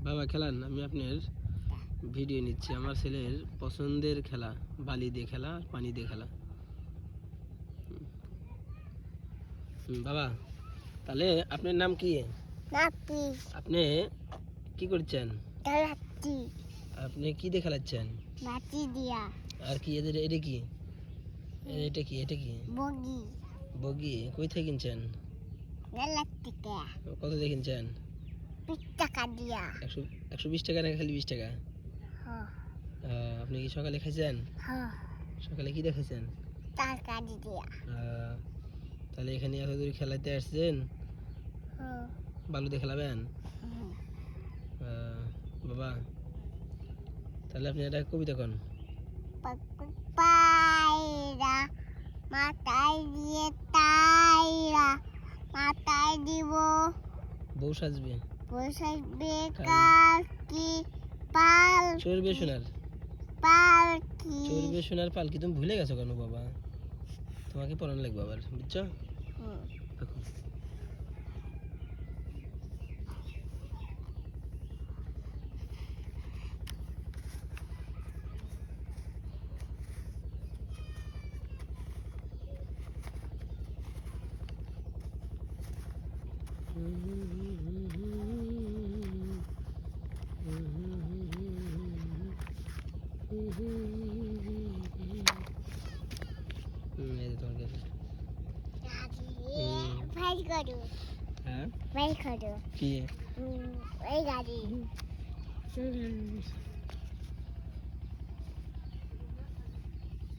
বাবা খেলান, আমি আপনার ভিডিও নিচ্ছি। আমার ছেলের পছন্দের খেলা বালি দিয়ে খেলা আর পানি দিয়ে খেলা। বাবা, তাহলে আপনার নাম কি? আপনি কি করছেন? আপনি কি দিয়ে খেলাচ্ছেন? আর কি এদের এটা কি? এটা কি? এটা কি? বগি। কই থেকে কিনছেন? কত দিয়ে কিনছেন? 120 টাকা না খালি 20 টাকা? আপনি কি সকালে খাইছেন? সকালে কি দেখাইছেন? তাহলে এখানে এত দূর খেলাতে আসছেন, বালুতে খেলাবেন? বাবা, তাহলে আপনি একটা কবিতা কোন। পায়রা মাথায় দিয়ে তাইরা মাথায় দিব বউ সাজবে কালকি পাল চড়বে সোনার পালকি চড়বে সোনার পালকি। তুমি ভুলে গেছো কেন বাবা? তোমাকে পড়ানো লাগবে আবার, বুঝছো? দেখো। ভাই করো কি এই গাড়ি